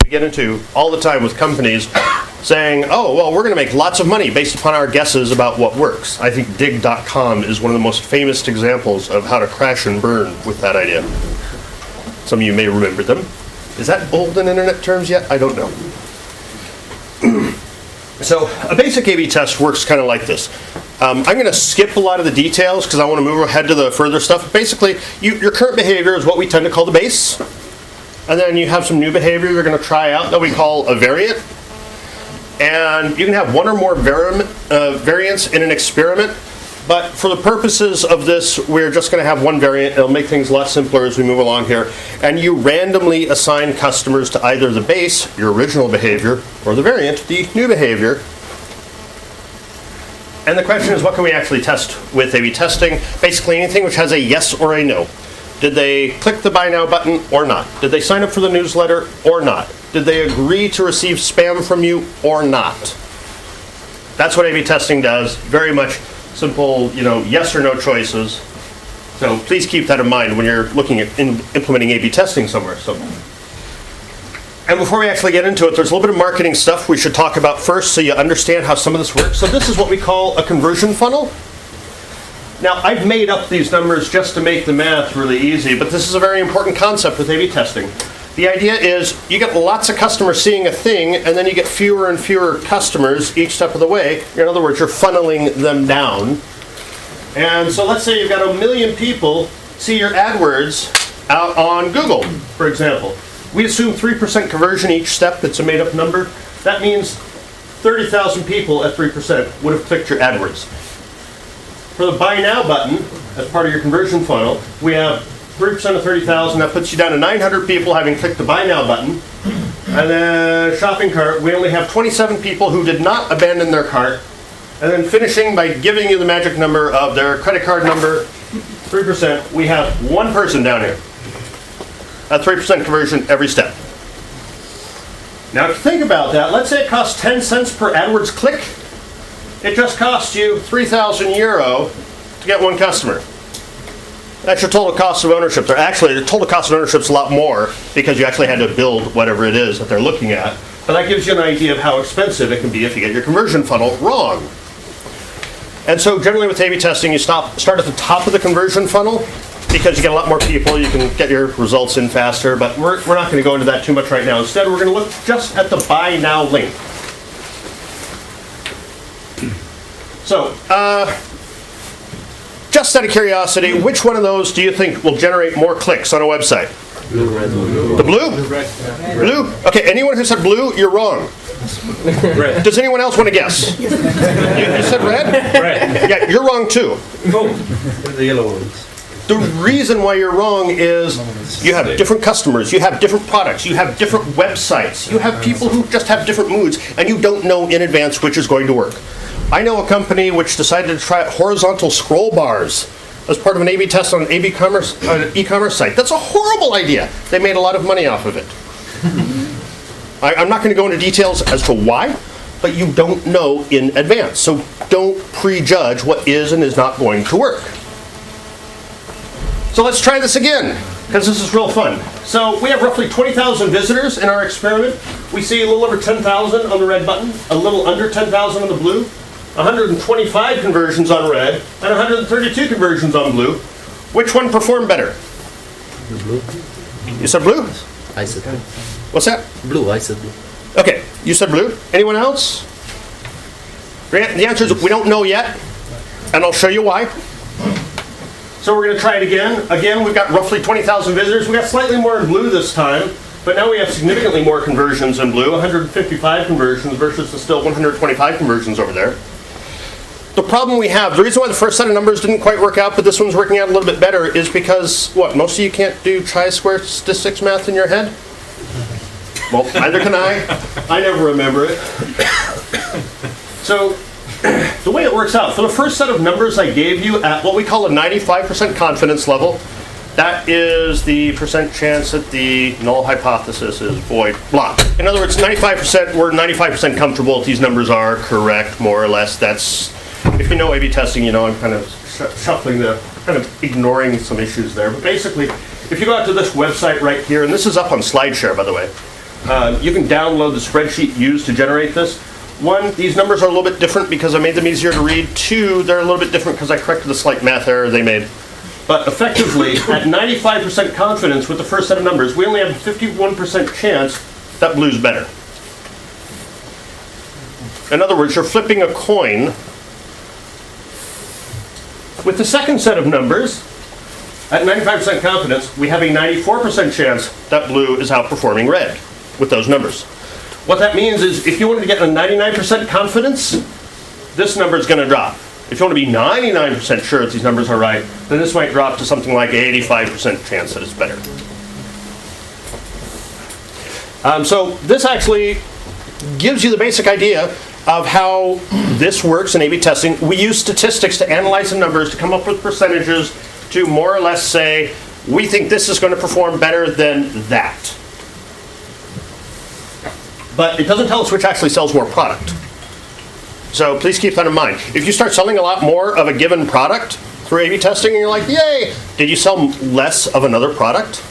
we get into all the time with companies saying, oh, well, we're going to make lots of money based upon our guesses about what works. I think dig.com is one of the most famous examples of how to crash and burn with that idea. Some of you may remember them. Is that old in internet terms yet? I don't know. So a basic A/B test works kind of like this. I'm going to skip a lot of the details because I want to move ahead to the further stuff. Basically, your current behavior is what we tend to call the base. And then you have some new behavior you're going to try out that we call a variant. And you can have one or more variants in an experiment. But for the purposes of this, we're just going to have one variant. It'll make things a lot simpler as we move along here. And you randomly assign customers to either the base, your original behavior, or the variant, the new behavior. And the question is, what can we actually test with A/B testing? Basically anything which has a yes or a no. Did they click the Buy Now button or not? Did they sign up for the newsletter or not? Did they agree to receive spam from you or not? That's what A/B testing does. Very much simple, yes or no choices. So please keep that in mind when you're looking at implementing A/B testing somewhere. And before we actually get into it, there's a little bit of marketing stuff we should talk about first so you understand how some of this works. So this is what we call a conversion funnel. Now, I've made up these numbers just to make the math really easy, but this is a very important concept with A/B testing. The idea is you get lots of customers seeing a thing, and then you get fewer and fewer customers each step of the way. In other words, you're funneling them down. And so let's say you've got 1 million people see your AdWords out on Google, for example. We assume 3% conversion each step. It's a made-up number. That means 30,000 people at 3% would have clicked your AdWords. For the Buy Now button, as part of your conversion funnel, we have 3% of 30,000. That puts you down to 900 people having clicked the Buy Now button. And then shopping cart, we only have 27 people who did not abandon their cart. And then finishing by giving you the magic number of their credit card number, 3%, we have one person down here. A 3% conversion every step. Now, if you think about that, let's say it costs 10 cents per AdWords click. It just costs you €3,000 to get one customer. That's your total cost of ownership. Actually, the total cost of ownership is a lot more because you actually had to build whatever it is that they're looking at. But that gives you an idea of how expensive it can be if you get your conversion funnel wrong. And so generally with A/B testing, you start at the top of the conversion funnel because you get a lot more people, you can get your results in faster, but we're not going to go into that too much right now. Instead, we're going to look just at the Buy Now link. So, just out of curiosity, which one of those do you think will generate more clicks on a website? Blue, red, blue. The blue? Red. Blue? Okay, anyone who said blue, you're wrong. Red. Does anyone else want to guess? You said red? Red. Yeah, you're wrong too. Oh, the yellow ones. The reason why you're wrong is you have different customers, you have different products, you have different websites, you have people who just have different moods, and you don't know in advance which is going to work. I know a company which decided to try horizontal scroll bars as part of an A/B test on an e-commerce site. That's a horrible idea. They made a lot of money off of it. I'm not going to go into details as to why, but you don't know in advance. So don't prejudge what is and is not going to work. So let's try this again, because this is real fun. So we have roughly 20,000 visitors in our experiment. We see a little over 10,000 on the red button, a little under 10,000 on the blue, 125 conversions on red, and 132 conversions on blue. Which one performed better? The blue. You said blue? I said blue. What's that? Blue, I said blue. Okay, you said blue. Anyone else? Grant, the answer is we don't know yet, and I'll show you why. So we're going to try it again. Again, we've got roughly 20,000 visitors. We've got slightly more in blue this time, but now we have significantly more conversions in blue, 155 conversions versus the still 125 conversions over there. The problem we have, the reason why the first set of numbers didn't quite work out, but this one's working out a little bit better, is because, what, most of you can't do chi-square statistics math in your head? Well, neither can I. I never remember it. So, the way it works out, for the first set of numbers I gave you at what we call a 95% confidence level, that is the percent chance that the null hypothesis is void, blah. In other words, 95%, we're 95% comfortable that these numbers are correct, more or less. That's, if you know A/B testing, you know I'm kind of shuffling kind of ignoring some issues there. But basically, if you go out to this website right here, and this is up on SlideShare, by the way, You can download the spreadsheet used to generate this. One, these numbers are a little bit different because I made them easier to read. Two, they're a little bit different because I corrected a slight math error they made. But effectively, at 95% confidence with the first set of numbers, we only have a 51% chance that blue's better. In other words, you're flipping a coin. With the second set of numbers, at 95% confidence, we have a 94% chance that blue is outperforming red with those numbers. What that means is if you want to get a 99% confidence, this number is going to drop. If you want to be 99% sure that these numbers are right, then this might drop to something like 85% chance that it's better. So this actually gives you the basic idea of how this works in A/B testing. We use statistics to analyze the numbers to come up with percentages to more or less say, we think this is going to perform better than that. But it doesn't tell us which actually sells more product. So please keep that in mind. If you start selling a lot more of a given product through A/B testing and you're like, yay, did you sell less of another product?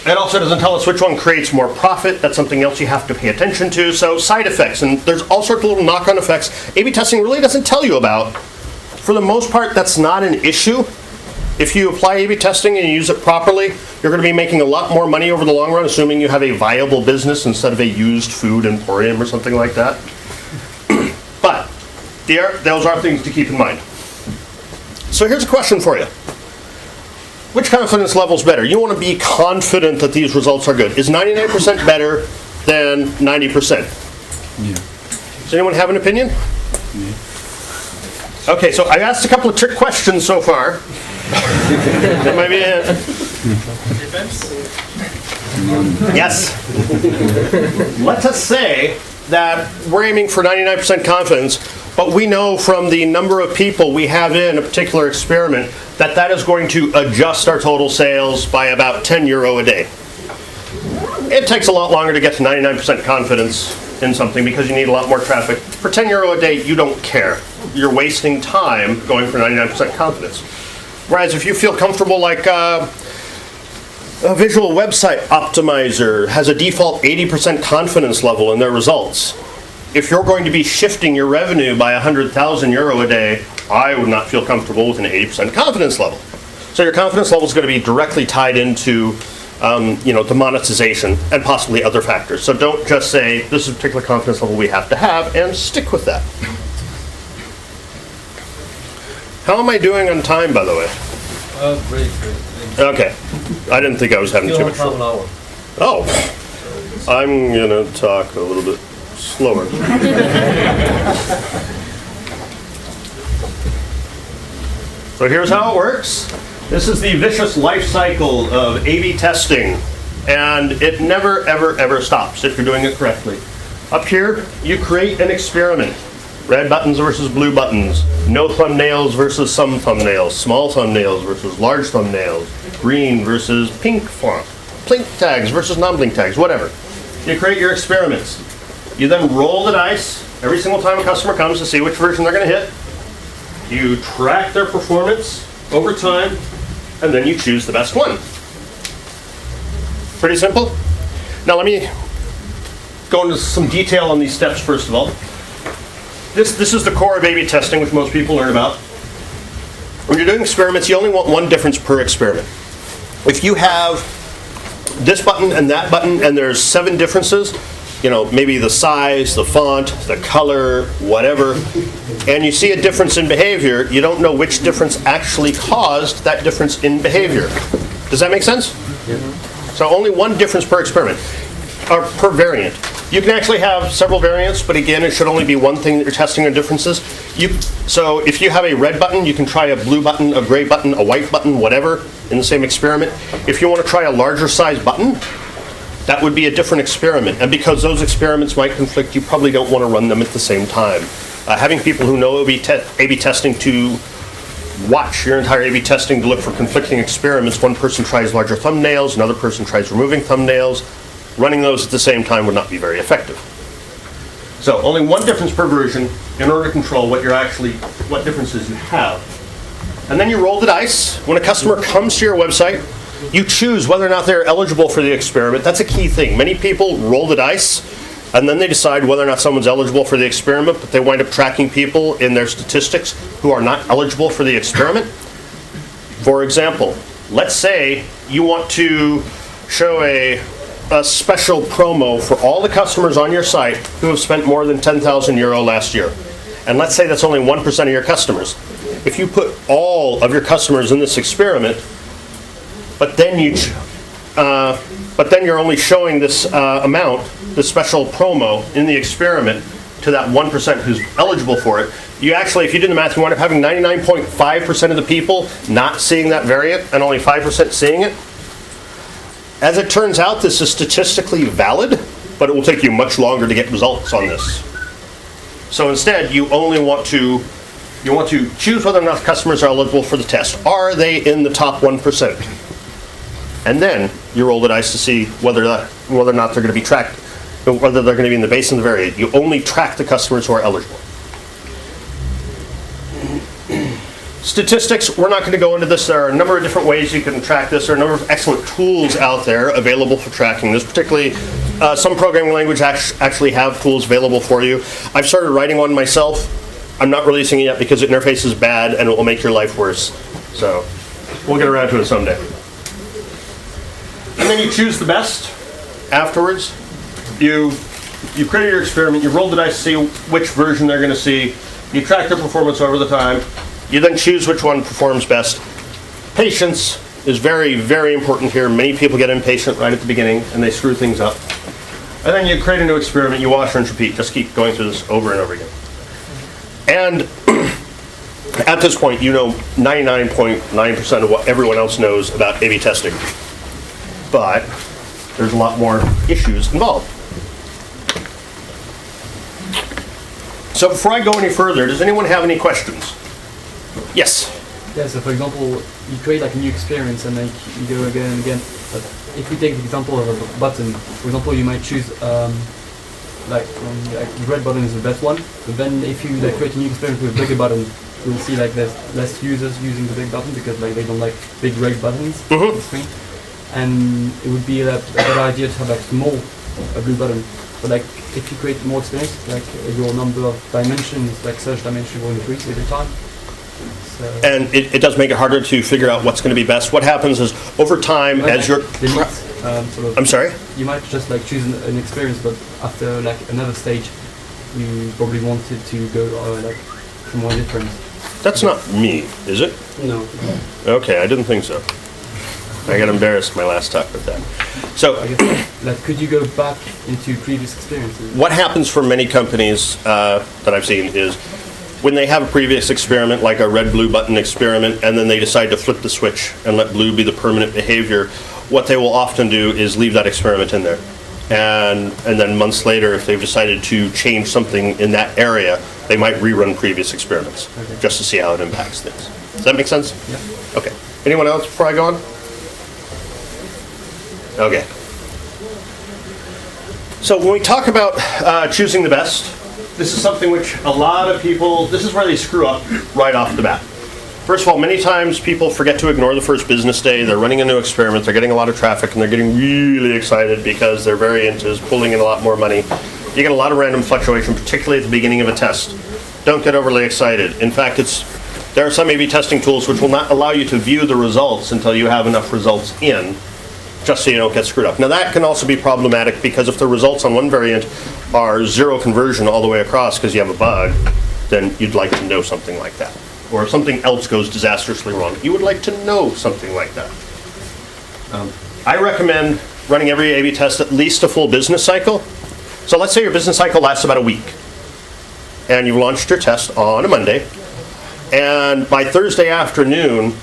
It also doesn't tell us which one creates more profit. That's something else you have to pay attention to. So side effects, and there's all sorts of little knock-on effects A/B testing really doesn't tell you about. For the most part, that's not an issue. If you apply A/B testing and you use it properly, you're going to be making a lot more money over the long run, assuming you have a viable business instead of a used food emporium or something like that. But those are things to keep in mind. So here's a question for you. Which confidence level is better? You want to be confident that these results are good. Is 99% better than 90%? Yeah. Does anyone have an opinion? Yeah. Okay, so I asked a couple of trick questions so far. That might be it. Yes. Let us say that we're aiming for 99% confidence, but we know from the number of people we have in a particular experiment that that is going to adjust our total sales by about €10 a day. It takes a lot longer to get to 99% confidence in something because you need a lot more traffic. For €10 a day, you don't care. You're wasting time going for 99% confidence. Whereas if you feel comfortable, like a visual website optimizer has a default 80% confidence level in their results. If you're going to be shifting your revenue by €100,000 a day, I would not feel comfortable with an 80% confidence level. So your confidence level is going to be directly tied into the monetization and possibly other factors. So don't just say, this is a particular confidence level we have to have, and stick with that. How am I doing on time, by the way? Great. Okay. I didn't think I was having too much Half fun. an hour. Oh, I'm going to talk a little bit slower. So here's how it works. This is the vicious life cycle of A/B testing, and it never, ever, ever stops if you're doing it correctly. Up here, you create an experiment. Red buttons versus blue buttons, no thumbnails versus some thumbnails, small thumbnails versus large thumbnails, green versus pink font, blink tags versus non-blink tags, whatever. You create your experiments. You then roll the dice every single time a customer comes to see which version they're going to hit. You track their performance over time, and then you choose the best one. Pretty simple. Now let me go into some detail on these steps first of all. This is the core of A/B testing, which most people learn about. When you're doing experiments, you only want one difference per experiment. If you have this button and that button, and there's 7 differences, maybe the size, the font, the color, whatever, and you see a difference in behavior, you don't know which difference actually caused that difference in behavior. Does that make sense? Yeah. So only one difference per experiment, or per variant. You can actually have several variants, but again, it should only be one thing that you're testing on differences. So if you have a red button, you can try a blue button, a gray button, a white button, whatever, in the same experiment. If you want to try a larger size button, that would be a different experiment. And because those experiments might conflict, you probably don't want to run them at the same time. Having people who know A/B testing to watch your entire A/B testing to look for conflicting experiments. One person tries larger thumbnails, another person tries removing thumbnails. Running those at the same time would not be very effective. So only one difference per version in order to control what differences you have. And then you roll the dice. When a customer comes to your website, You choose whether or not they're eligible for the experiment. That's a key thing. Many people roll the dice, and then they decide whether or not someone's eligible for the experiment, but they wind up tracking people in their statistics who are not eligible for the experiment. For example, let's say you want to show a special promo for all the customers on your site who have spent more than 10,000 euro last year. And let's say that's only 1% of your customers. If you put all of your customers in this experiment, but then you're only showing this amount, this special promo in the experiment to that 1% who's eligible for it, you actually, if you do the math, you wind up having 99.5% of the people not seeing that variant and only 5% seeing it. As it turns out, this is statistically valid, but it will take you much longer to get results on this. So instead, you want to choose whether or not customers are eligible for the test. Are they in the top 1%? And then you roll the dice to see whether or not they're going to be tracked, whether they're going to be in the base and the variant. You only track the customers who are eligible. Statistics, we're not going to go into this. There are a number of different ways you can track this. There are a number of excellent tools out there available for tracking this. Particularly, some programming languages actually have tools available for you. I've started writing one myself. I'm not releasing it yet because the interface is bad and it will make your life worse. So we'll get around to it someday. And then you choose the best afterwards. You create your experiment, you roll the dice to see which version they're going to see. You track their performance over the time. You then choose which one performs best. Patience is very, very important here. Many people get impatient right at the beginning and they screw things up. And then you create a new experiment, you wash, rinse, repeat. Just keep going through this over and over again. And at this point, you know 99.9% of what everyone else knows about A/B testing. But there's a lot more issues involved. So before I go any further, does anyone have any questions? Yes. Yeah, so for example, you create like a new experience and then you go again and again. But if we take the example of a button, for example, you might choose like the red button is the best one. But then if you like create a new experience with a bigger button, you'll see like there's less users using the big button because like they don't like big red buttons on the screen. And it would be a better idea to have like small blue button. But like if you create more experience, like your number of dimensions, like search dimension will increase every time. So And it does make it harder to figure out what's going to be best. What happens is over time, as you're... I'm sorry? You might just like choose an experience, but after like another stage, you probably wanted to go like somewhere different. That's not me, is it? No. Okay, I didn't think so. I got embarrassed my last talk with that. So I guess, like, could you go back into previous experiences? what happens for many companies that I've seen is when they have a previous experiment, like a red-blue button experiment, and then they decide to flip the switch and let blue be the permanent behavior, what they will often do is leave that experiment in there. And then months later, if they've decided to change something in that area, they might rerun previous experiments just to see how it impacts things. Does that make sense? Yeah. Okay. Anyone else before I go on? Okay. So when we talk about choosing the best, this is something which a lot of people, this is where they screw up right off the bat. First of all, many times people forget to ignore the first business day. They're running a new experiment, they're getting a lot of traffic, and they're getting really excited because their variant is pulling in a lot more money. You get a lot of random fluctuation, particularly at the beginning of a test. Don't get overly excited. In fact, there are some A/B testing tools which will not allow you to view the results until you have enough results in, just so you don't get screwed up. Now that can also be problematic because if the results on one variant are zero conversion all the way across because you have a bug, then you'd like to know something like that. Or if something else goes disastrously wrong, you would like to know something like that. I recommend running every A/B test at least a full business cycle. So let's say your business cycle lasts about a week, and you've launched your test on a Monday, and by Thursday afternoon,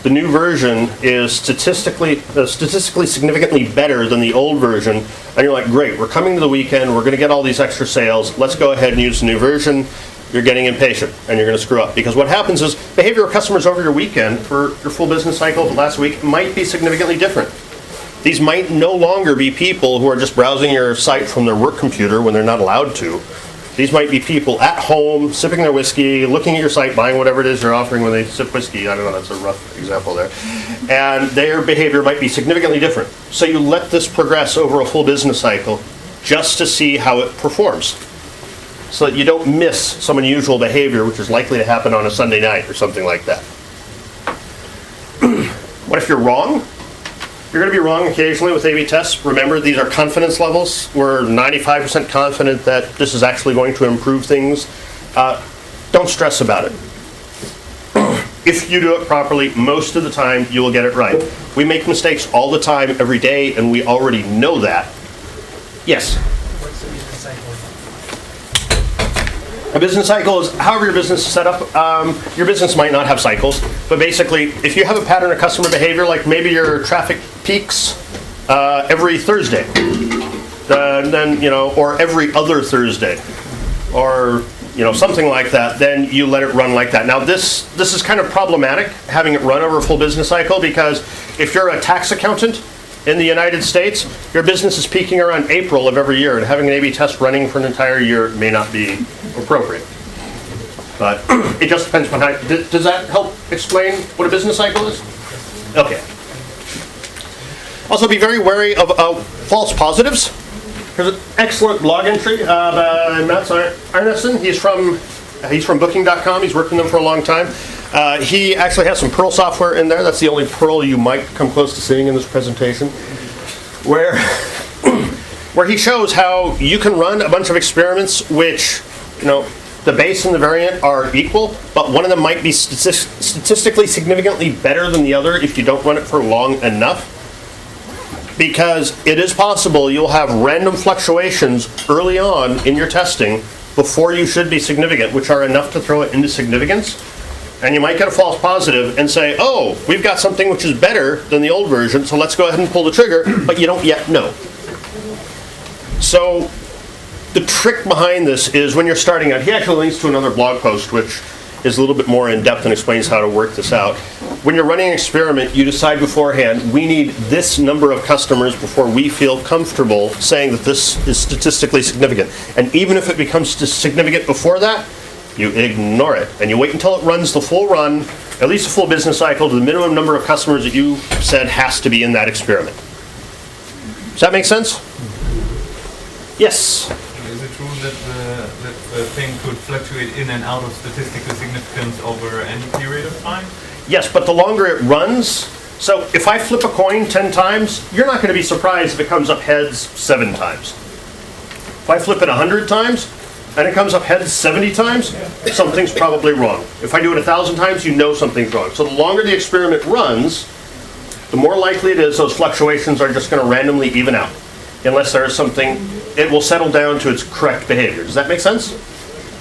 the new version is statistically significantly better than the old version, and you're like, great, we're coming to the weekend, we're going to get all these extra sales, let's go ahead and use the new version. You're getting impatient, and you're going to screw up. Because what happens is, behavior of customers over your weekend for your full business cycle of last week might be significantly different. These might no longer be people who are just browsing your site from their work computer when they're not allowed to. These might be people at home, sipping their whiskey, looking at your site, buying whatever it is you're offering when they sip whiskey. I don't know, that's a rough example there. And their behavior might be significantly different. So you let this progress over a full business cycle just to see how it performs, so that you don't miss some unusual behavior which is likely to happen on a Sunday night or something like that. What if you're wrong? You're going to be wrong occasionally with A/B tests. Remember, these are confidence levels. We're 95% confident that this is actually going to improve things. Don't stress about it. If you do it properly, most of the time you will get it right. We make mistakes all the time, every day, and we already know that. Yes? What's the business cycle? A business cycle is however your business is set up. Your business might not have cycles, but basically, if you have a pattern of customer behavior, like maybe your traffic peaks every Thursday, then or every other Thursday, or something like that, then you let it run like that. Now, this is kind of problematic, having it run over a full business cycle, because if you're a tax accountant in the United States, your business is peaking around April of every year, and having an A/B test running for an entire year may not be appropriate. But it just depends on how. Does that help explain what a business cycle is? Okay. Also, be very wary of false positives. There's an excellent blog entry by Matt Arneson. He's from Booking.com. He's worked with them for a long time. He actually has some Perl software in there. That's the only Perl you might come close to seeing in this presentation, where he shows how you can run a bunch of experiments which, the base and the variant are equal, but one of them might be statistically significantly better than the other if you don't run it for long enough. Because it is possible you'll have random fluctuations early on in your testing before you should be significant, which are enough to throw it into significance. And you might get a false positive and say, oh, we've got something which is better than the old version, so let's go ahead and pull the trigger, but you don't yet know. So the trick behind this is when you're starting out, he actually links to another blog post which is a little bit more in-depth and explains how to work this out. When you're running an experiment, you decide beforehand, we need this number of customers before we feel comfortable saying that this is statistically significant. And even if it becomes significant before that, you ignore it. And you wait until it runs the full run, at least a full business cycle, to the minimum number of customers that you said has to be in that experiment. Does that make sense? Yes? Is it true that the thing could fluctuate in and out of statistical significance over any period of time? Yes, but the longer it runs, so if I flip a coin 10 times, you're not going to be surprised if it comes up heads 7 times. If I flip it 100 times and it comes up heads 70 times, something's probably wrong. If I do it 1,000 times, you know something's wrong. So the longer the experiment runs, the more likely it is those fluctuations are just going to randomly even out. Unless there is something, it will settle down to its correct behavior. Does that make sense?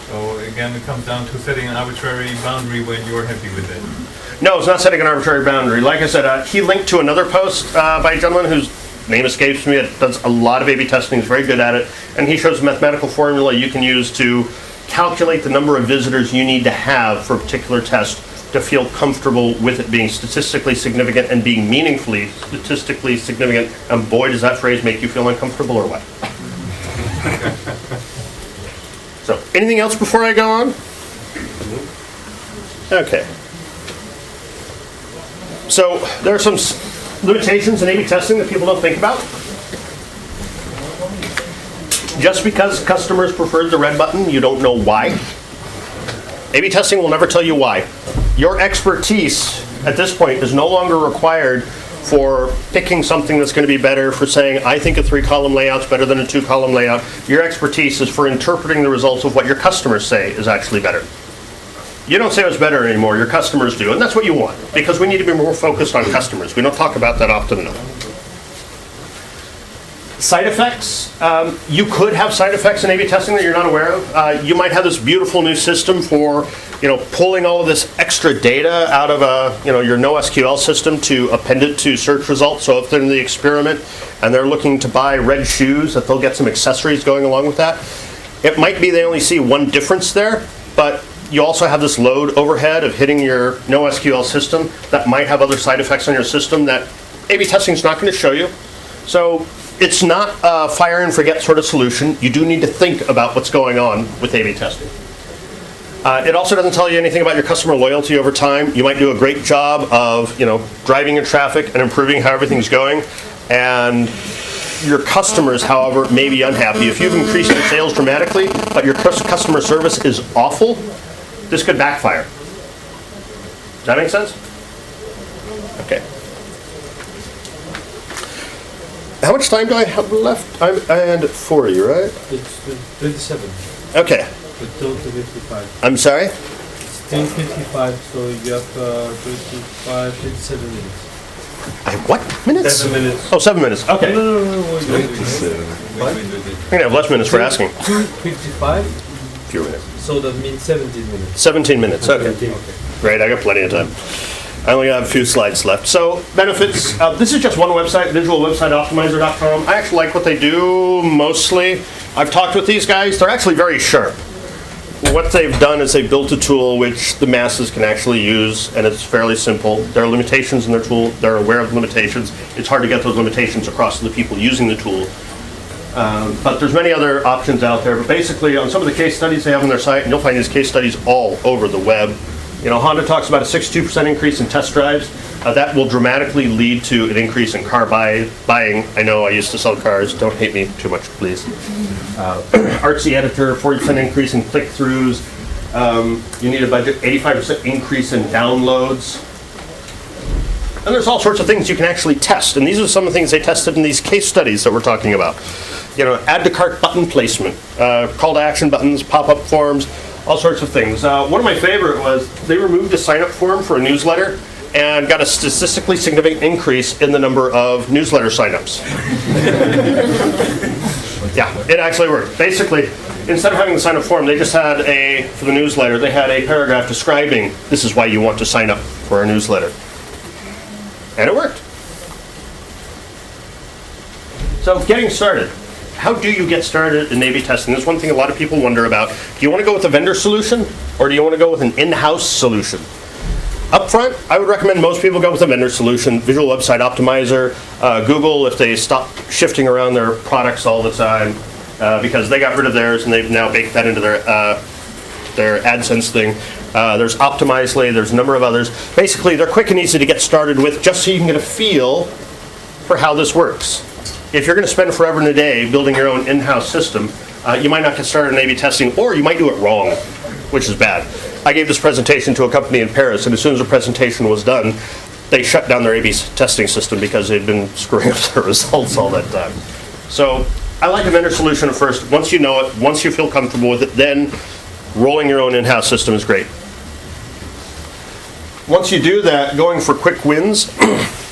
So again, it comes down to setting an arbitrary boundary when you're happy with it. No, it's not setting an arbitrary boundary. Like I said, he linked to another post by a gentleman whose name escapes me. It does a lot of A/B testing. He's very good at it. And he shows a mathematical formula you can use to calculate the number of visitors you need to have for a particular test to feel comfortable with it being statistically significant and being meaningfully statistically significant. And boy, does that phrase make you feel uncomfortable or what? So, anything else before I go on? Okay. So, there are some limitations in A/B testing that people don't think about. Just because customers preferred the red button, you don't know why. A/B testing will never tell you why. Your expertise at this point is no longer required for picking something that's going to be better, for saying, I think a 3-column layout's better than a 2-column layout. Your expertise is for interpreting the results of what your customers say is actually better. You don't say it's better anymore, your customers do, and that's what you want, because we need to be more focused on customers. We don't talk about that often enough. Side effects. You could have side effects in A/B testing that you're not aware of. You might have this beautiful new system for, pulling all of this extra data out of your NoSQL system to append it to search results. So if they're in the experiment and they're looking to buy red shoes, that they'll get some accessories going along with that. It might be they only see one difference there, but you also have this load overhead of hitting your NoSQL system that might have other side effects on your system that A/B testing is not going to show you. So it's not a fire and forget sort of solution. You do need to think about what's going on with A/B testing. It also doesn't tell you anything about your customer loyalty over time. You might do a great job of, driving your traffic and improving how everything's going, and your customers, however, may be unhappy. If you've increased your sales dramatically, but your customer service is awful, this could backfire. Does that make sense? Okay. How much time do I have left? I end at 40, right? It's 27. Okay. But still to 55. I'm sorry? Still 55, so you have 27 minutes. I have what? Minutes? 7 minutes. Oh, 7 minutes. Okay. No. Wait, I'm going to have less minutes for asking. 2:55, Fewer minutes. so that means 17 minutes. 17 minutes, okay. Okay. Great, I got plenty of time. I only have a few slides left. So, benefits. This is just one website, visualwebsiteoptimizer.com. I actually like what they do mostly. I've talked with these guys. They're actually very sharp. What they've done is they've built a tool which the masses can actually use, and it's fairly simple. There are limitations in their tool. They're aware of limitations. It's hard to get those limitations across to the people using the tool. But there's many other options out there. But basically, on some of the case studies they have on their site, and you'll find these case studies all over the web. Honda talks about a 62% increase in test drives. That will dramatically lead to an increase in car buying. I know I used to sell cars. Don't hate me too much, please. Artsy editor, 40% increase in click-throughs. You need a budget, 85% increase in downloads. And there's all sorts of things you can actually test. And these are some of the things they tested in these case studies that we're talking about. Add to cart button placement, call to action buttons, pop-up forms, all sorts of things. One of my favorite was they removed a sign-up form for a newsletter and got a statistically significant increase in the number of newsletter sign-ups. Yeah, it actually worked. Basically, instead of having the sign-up form, they just had for the newsletter, they had a paragraph describing this is why you want to sign up for our newsletter. And it worked. So getting started. How do you get started in A/B testing? This is one thing a lot of people wonder about. Do you want to go with a vendor solution, or do you want to go with an in-house solution? Up front, I would recommend most people go with a vendor solution, Visual Website Optimizer, Google, if they stop shifting around their products all the time, because they got rid of theirs and they've now baked that into their AdSense thing. There's Optimizely, there's a number of others. Basically, they're quick and easy to get started with, just so you can get a feel for how this works. If you're going to spend forever and a day building your own in-house system, you might not get started in A/B testing, or you might do it wrong, which is bad. I gave this presentation to a company in Paris, and as soon as the presentation was done, they shut down their A/B testing system because they'd been screwing up their results all that time. So I like a vendor solution at first. Once you know it, once you feel comfortable with it, then rolling your own in-house system is great. Once you do that, going for quick wins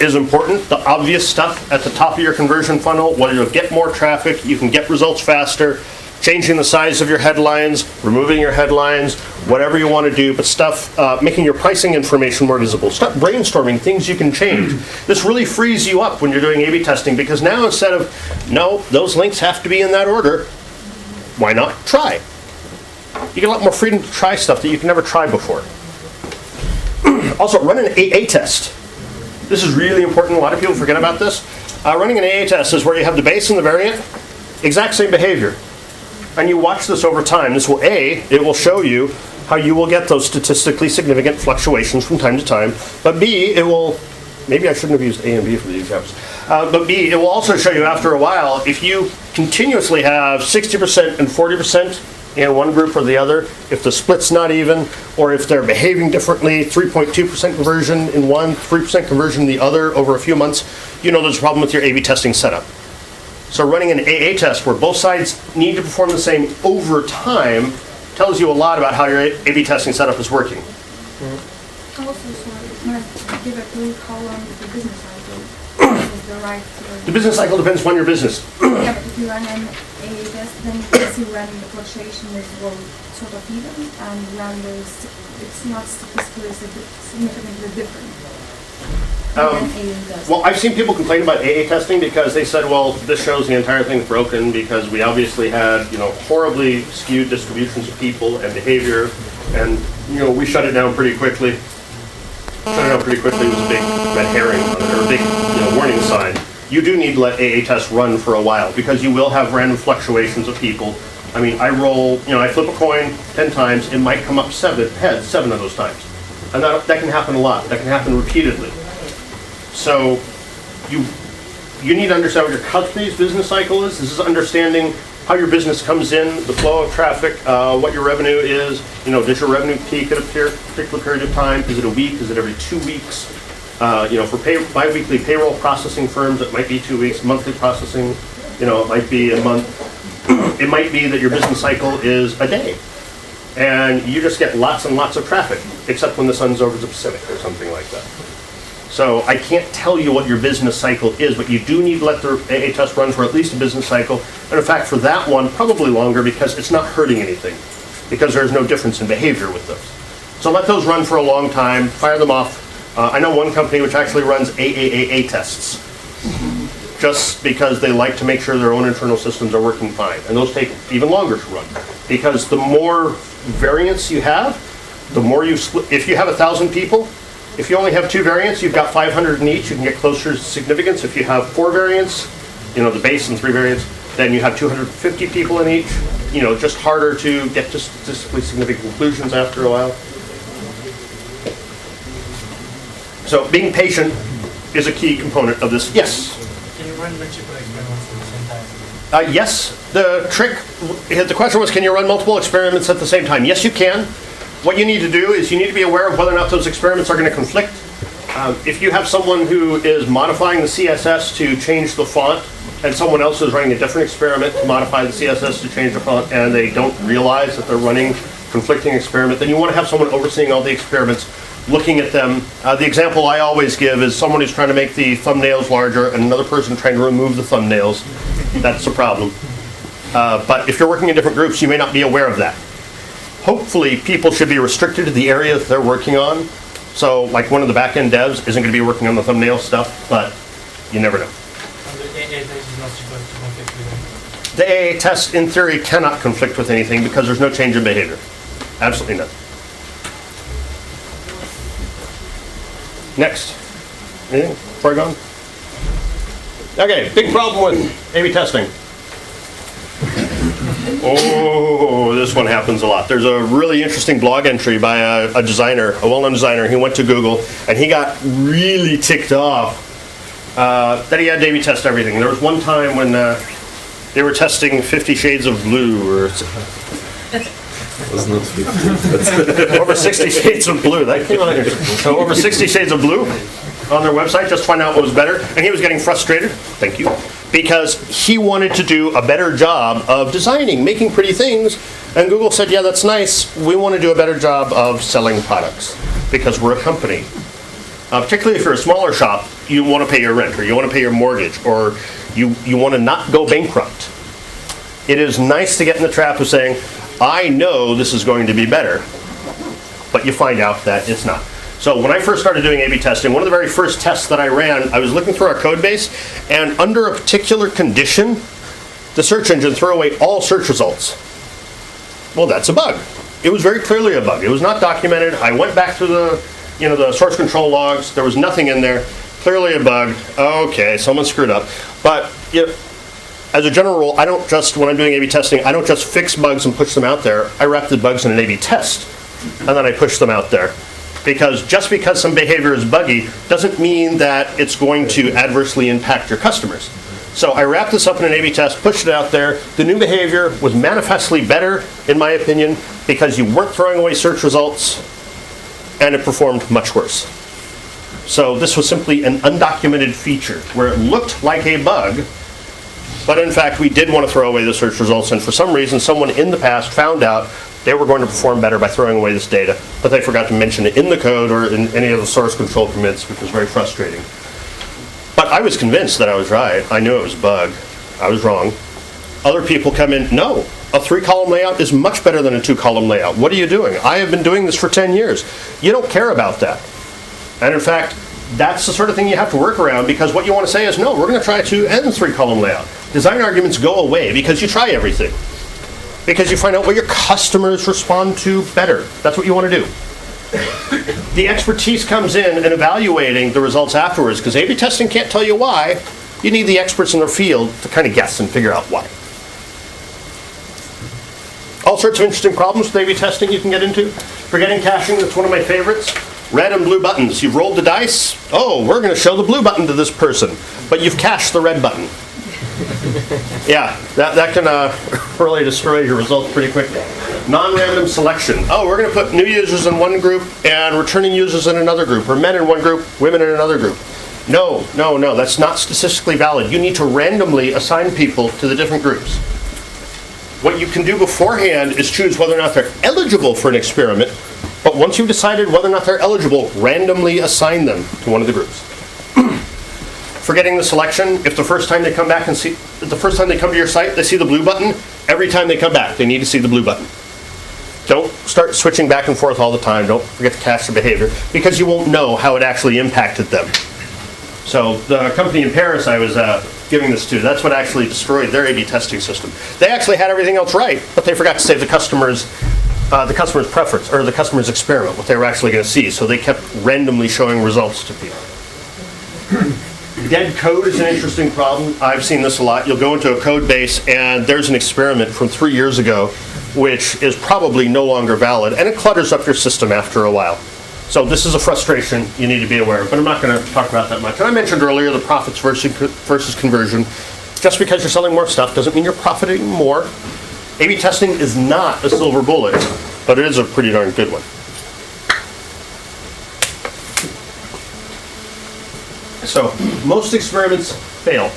is important. The obvious stuff at the top of your conversion funnel, whether you'll get more traffic, you can get results faster, changing the size of your headlines, removing your headlines, whatever you want to do, but stuff, making your pricing information more visible. Start brainstorming things you can change. This really frees you up when you're doing A/B testing, because now instead of, no, those links have to be in that order, why not try? You get a lot more freedom to try stuff that you can never try before. Also, run an AA test. This is really important. A lot of people forget about this. Running an AA test is where you have the base and the variant, exact same behavior. And you watch this over time. This will, it will show you how you will get those statistically significant fluctuations from time to time. But B, it will, maybe I shouldn't have used A and B for these examples. But B, it will also show you after a while, if you continuously have 60% and 40% in one group or the other, if the split's not even, or if they're behaving differently, 3.2% conversion in one, 3% conversion in the other over a few months, you know there's a problem with your A/B testing setup. So running an AA test where both sides need to perform the same over time tells you a lot about how your A/B testing setup is working. Also, give a clue how long the business cycle is the right. The business cycle depends on your business. Yeah, but if you run an AA test, then you can see when the fluctuation is sort of even, and when it's not statistically significantly different. Well, I've seen people complain about AA testing because they said, well, this shows the entire thing's broken because we obviously had, horribly skewed distributions of people and behavior, and, we shut it down pretty quickly. Shut it down pretty quickly was a big red herring, or a big, warning sign. you do need to let AA tests run for a while because you will have random fluctuations of people. I mean, I roll, I flip a coin 10 times, it might come up 7 heads 7 of those times. And that can happen a lot. That can happen repeatedly. So you need to understand what your company's business cycle is. This is understanding how your business comes in, the flow of traffic, what your revenue is. Does your revenue peak at a particular period of time? Is it a week? Is it every 2 weeks? For bi-weekly payroll processing firms, it might be 2 weeks. Monthly processing, it might be a month. It might be that your business cycle is a day. And you just get lots and lots of traffic, except when the sun's over the Pacific or something like that. So I can't tell you what your business cycle is, but you do need to let the AA test run for at least a business cycle. And in fact, for that one, probably longer because it's not hurting anything, because there's no difference in behavior with those. So let those run for a long time, fire them off. I know one company which actually runs AAAA tests, just because they like to make sure their own internal systems are working fine. And those take even longer to run, because the more variance you have, the more you split. If you have 1,000 people, if you only have 2 variants, you've got 500 in each, you can get closer to significance. If you have 4 variants, the base and 3 variants, then you have 250 people in each. Just harder to get to statistically significant conclusions after a while. So being patient is a key component of this. Yes? Can you run multiple experiments at the same time? Yes. The question was, can you run multiple experiments at the same time? Yes, you can. What you need to do is you need to be aware of whether or not those experiments are going to conflict. If you have someone who is modifying the CSS to change the font, and someone else is running a different experiment to modify the CSS to change the font, and they don't realize that they're running conflicting experiment, then you want to have someone overseeing all the experiments, looking at them. The example I always give is someone who's trying to make the thumbnails larger and another person trying to remove the thumbnails. That's a problem. But if you're working in different groups, you may not be aware of that. Hopefully, people should be restricted to the area that they're working on. So, like one of the back-end devs isn't going to be working on the thumbnail stuff, but you never know. And the AA test is not supposed to conflict with The AA test, in theory, cannot conflict with anything because there's no change in behavior. Absolutely none. Next. Anything before I go on? Okay, big problem with A/B testing. Oh, this one happens a lot. There's a really interesting blog entry by a designer, a well-known designer. He went to Google and he got really ticked off that he had to A/B test everything. There was one time when they were testing 50 Shades of Blue, or It was not 50. over 60 Shades of Blue. That came out interesting. So over 60 Shades of Blue on their website just to find out what was better. And he was getting frustrated, thank you, because he wanted to do a better job of designing, making pretty things. And Google said, yeah, that's nice. We want to do a better job of selling products because we're a company. Particularly if you're a smaller shop, you want to pay your rent, or you want to pay your mortgage, or you want to not go bankrupt. It is nice to get in the trap of saying, I know this is going to be better, but you find out that it's not. So when I first started doing A/B testing, one of the very first tests that I ran, I was looking through our code base, and under a particular condition, the search engine threw away all search results. Well, that's a bug. It was very clearly a bug. It was not documented. I went back to the source control logs. There was nothing in there. Clearly a bug. Okay, someone screwed up. But as a general rule, when I'm doing A/B testing, I don't just fix bugs and push them out there. I wrap the bugs in an A/B test, and then I push them out there. Because just because some behavior is buggy doesn't mean that it's going to adversely impact your customers. So I wrapped this up in an A/B test, pushed it out there. The new behavior was manifestly better, in my opinion, because you weren't throwing away search results, and it performed much worse. So this was simply an undocumented feature where it looked like a bug, but in fact we did want to throw away the search results, and for some reason someone in the past found out they were going to perform better by throwing away this data, but they forgot to mention it in the code or in any of the source control commits, which was very frustrating. But I was convinced that I was right. I knew it was a bug. I was wrong. Other people come in, no, a 3-column layout is much better than a 2-column layout. What are you doing? I have been doing this for 10 years. You don't care about that. And in fact, that's the sort of thing you have to work around, because what you want to say is, no, we're going to try 2 and 3-column layout. Design arguments go away because you try everything. Because you find out what your customers respond to better. That's what you want to do. The expertise comes in evaluating the results afterwards, because A/B testing can't tell you why, You need the experts in their field to kind of guess and figure out why. All sorts of interesting problems with A/B testing you can get into. Forgetting caching, that's one of my favorites. Red and blue buttons. You've rolled the dice. Oh, we're going to show the blue button to this person, but you've cached the red button. Yeah, that can really destroy your results pretty quickly. Non-random selection. Oh, we're going to put new users in one group and returning users in another group, or men in one group, women in another group. No, that's not statistically valid. You need to randomly assign people to the different groups. What you can do beforehand is choose whether or not they're eligible for an experiment, but once you've decided whether or not they're eligible, randomly assign them to one of the groups. Forgetting the selection, if the first time they come back and the first time they come to your site, they see the blue button, every time they come back, they need to see the blue button. Don't start switching back and forth all the time. Don't forget to cache the behavior, because you won't know how it actually impacted them. So the company in Paris I was giving this to, that's what actually destroyed their A/B testing system. They actually had everything else right, but they forgot to save the customer's preference, or the customer's experiment, what they were actually going to see. So they kept randomly showing results to people. Dead code is an interesting problem. I've seen this a lot. You'll go into a code base and there's an experiment from 3 years ago which is probably no longer valid, and it clutters up your system after a while. So this is a frustration you need to be aware of, but I'm not going to talk about that much. And I mentioned earlier the profits versus conversion. Just because you're selling more stuff doesn't mean you're profiting more. A/B testing is not a silver bullet, but it is a pretty darn good one. So most experiments fail.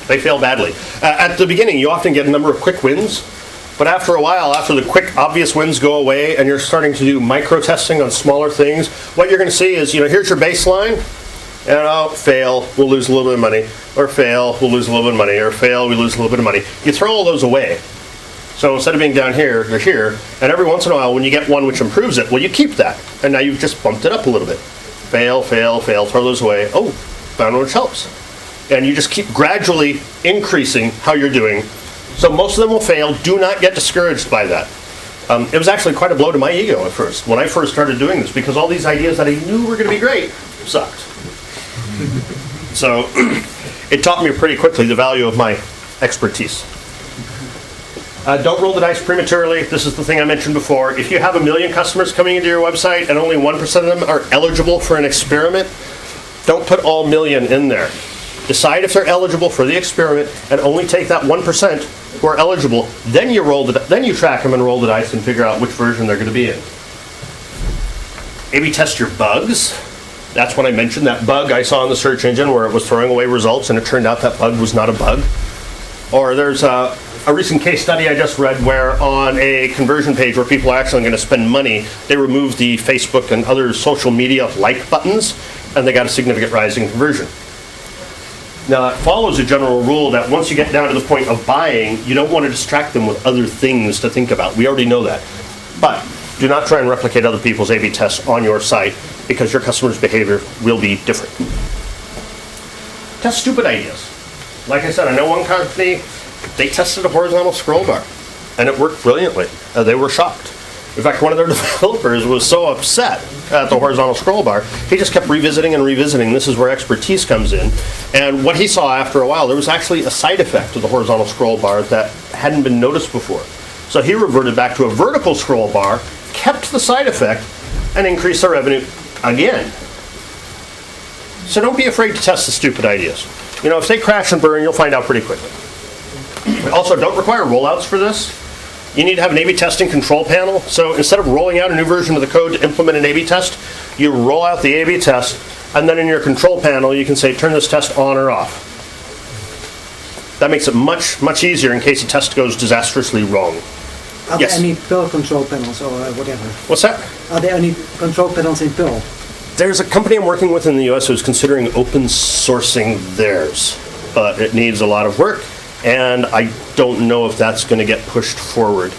They fail badly. At the beginning, you often get a number of quick wins, but after a while, after the quick, obvious wins go away and you're starting to do micro-testing on smaller things, what you're going to see is, here's your baseline, and fail, we'll lose a little bit of money, or fail, we'll lose a little bit of money, or fail, we lose a little bit of money. You throw all those away. So instead of being down here, you're here, and every once in a while, when you get one which improves it, well, you keep that, and now you've just bumped it up a little bit. Fail, fail, fail, throw those away. Oh, found one which helps. And you just keep gradually increasing how you're doing. So most of them will fail. Do not get discouraged by that. It was actually quite a blow to my ego at first, when I first started doing this, because all these ideas that I knew were going to be great sucked. So it taught me pretty quickly the value of my expertise. Don't roll the dice prematurely. This is the thing I mentioned before. If you have 1 million customers coming into your website and only 1% of them are eligible for an experiment, don't put all 1 million in there. Decide if they're eligible for the experiment and only take that 1% who are eligible. Then you track them and roll the dice and figure out which version they're going to be in. A/B test your bugs. That's when I mentioned that bug I saw in the search engine where it was throwing away results and it turned out that bug was not a bug. Or there's a recent case study I just read where on a conversion page where people are actually going to spend money, they removed the Facebook and other social media like buttons, and they got a significant rise in conversion. Now, it follows a general rule that once you get down to the point of buying, you don't want to distract them with other things to think about. We already know that. But do not try and replicate other people's A/B tests on your site, because your customers' behavior will be different. Test stupid ideas. Like I said, I know one company, they tested a horizontal scroll bar, and it worked brilliantly. They were shocked. In fact, one of their developers was so upset at the horizontal scroll bar, he just kept revisiting and revisiting. This is where expertise comes in. And what he saw after a while, there was actually a side effect of the horizontal scroll bar that hadn't been noticed before. So he reverted back to a vertical scroll bar, kept the side effect, and increased their revenue again. So don't be afraid to test the stupid ideas. If they crash and burn, you'll find out pretty quickly. Also, don't require rollouts for this. You need to have an A/B testing control panel. So instead of rolling out a new version of the code to implement an A/B test, you roll out the A/B test, and then in your control panel, you can say, turn this test on or off. That makes it much, much easier in case a test goes disastrously wrong. Are Yes. there any Perl control panels or whatever? What's that? Are there any control panels in Perl? There's a company I'm working with in the US who's considering open sourcing theirs, but it needs a lot of work, and I don't know if that's going to get pushed forward.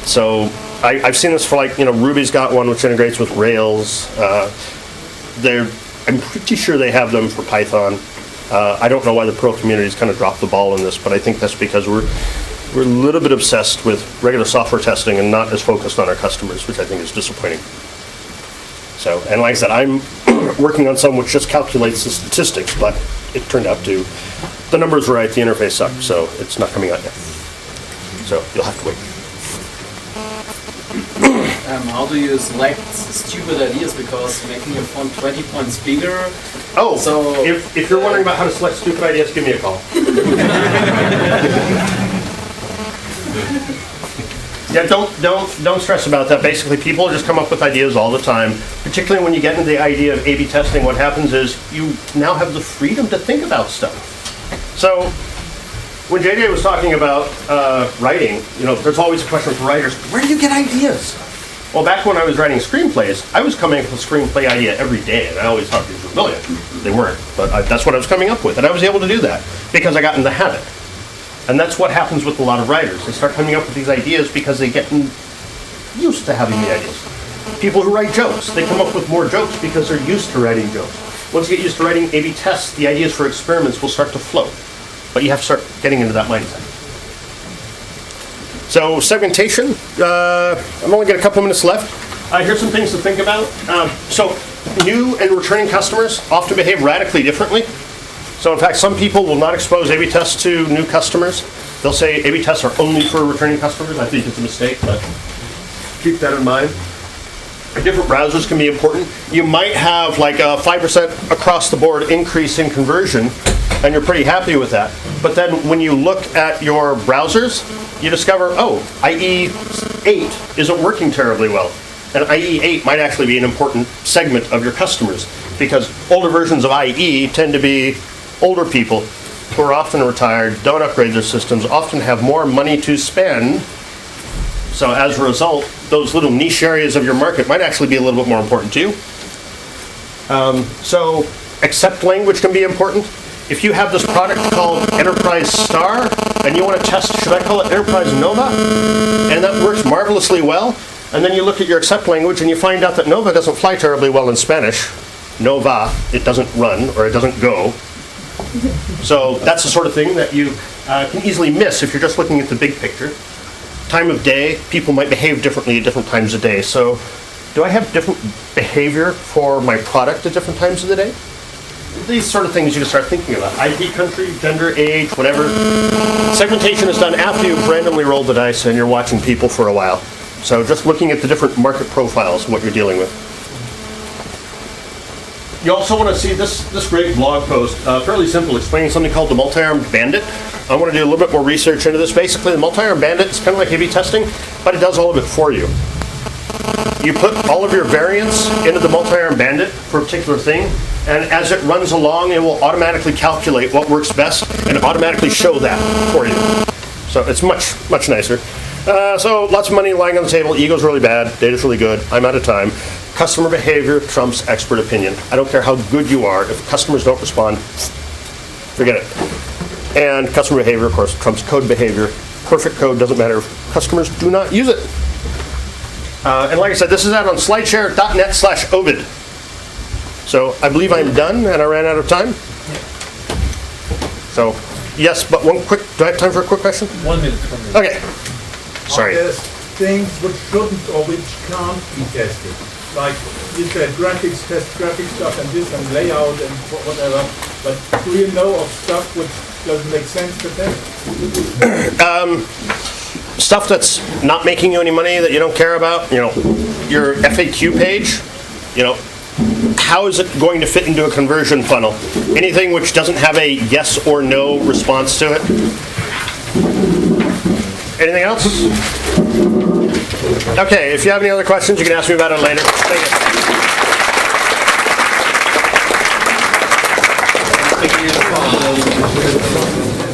So I've seen this for Ruby's got one which integrates with Rails. I'm pretty sure they have them for Python. I don't know why the Perl community's kind of dropped the ball in this, but I think that's because we're a little bit obsessed with regular software testing and not as focused on our customers, which I think is disappointing. So, and like I said, I'm working on some which just calculates the statistics, but it turned out to, the numbers were right, the interface sucked, so it's not coming out yet. So you'll have to wait. How do you select stupid ideas? Because making your font 20 points bigger. Oh, So- if you're wondering about how to select stupid ideas, give me a call. Yeah, don't stress about that. Basically, people just come up with ideas all the time. Particularly when you get into the idea of A/B testing, what happens is you now have the freedom to think about stuff. So, when JJ was talking about writing, there's always a question for writers: where do you get ideas? Well, back when I was writing screenplays, I was coming up with a screenplay idea every day, and I always thought these were brilliant. They weren't, but that's what I was coming up with, and I was able to do that because I got in the habit. And that's what happens with a lot of writers. They start coming up with these ideas because they get used to having the ideas. People who write jokes, they come up with more jokes because they're used to writing jokes. Once you get used to writing A/B tests, the ideas for experiments will start to flow. But you have to start getting into that mindset. So segmentation, I'm only got a couple minutes left. Here's some things to think about. So new and returning customers often behave radically differently. So in fact, some people will not expose A/B tests to new customers. They'll say A/B tests are only for returning customers. I think it's a mistake, but keep that in mind. Different browsers can be important. You might have like a 5% across the board increase in conversion, and you're pretty happy with that. But then when you look at your browsers, you discover, oh, IE 8 isn't working terribly well. And IE 8 might actually be an important segment of your customers, because older versions of IE tend to be older people who are often retired, don't upgrade their systems, often have more money to spend. So as a result, those little niche areas of your market might actually be a little bit more important to you. So accept language can be important. If you have this product called Enterprise Star, and you want to test, should I call it Enterprise Nova? And that works marvelously well. And then you look at your accept language and you find out that Nova doesn't fly terribly well in Spanish. Nova, it doesn't run or it doesn't go. So that's the sort of thing that you can easily miss if you're just looking at the big picture. Time of day, people might behave differently at different times of day. So do I have different behavior for my product at different times of the day? These sort of things you can start thinking about. IP, country, gender, age, whatever. Segmentation is done after you've randomly rolled the dice and you're watching people for a while. So just looking at the different market profiles and what you're dealing with. You also want to see this great blog post, fairly simple, explaining something called the multi-armed bandit. I want to do a little bit more research into this. Basically, the multi-armed bandit is kind of like A/B testing, but it does all of it for you. You put all of your variants into the multi-armed bandit for a particular thing, and as it runs along, it will automatically calculate what works best and automatically show that for you. So it's much, much nicer. So lots of money lying on the table, ego's really bad, data's really good, I'm out of time. Customer behavior trumps expert opinion. I don't care how good you are, if customers don't respond, forget it. And customer behavior, of course, trumps code behavior. Perfect code doesn't matter if customers do not use it. And like I said, this is out on slideshare.net/Ovid. So I believe I'm done and I ran out of time. So, yes, but one quick, do I have time for a quick question? 1 minute. Okay. Sorry. There's things which shouldn't or which can't be tested. Like you said, graphics, test graphic stuff and this and layout and whatever. But do you know of stuff which doesn't make sense to test? Stuff that's not making you any money that you don't care about, your FAQ page, how is it going to fit into a conversion funnel? Anything which doesn't have a yes or no response to it. Anything else? Okay, if you have any other questions, you can ask me about it later. Thank you.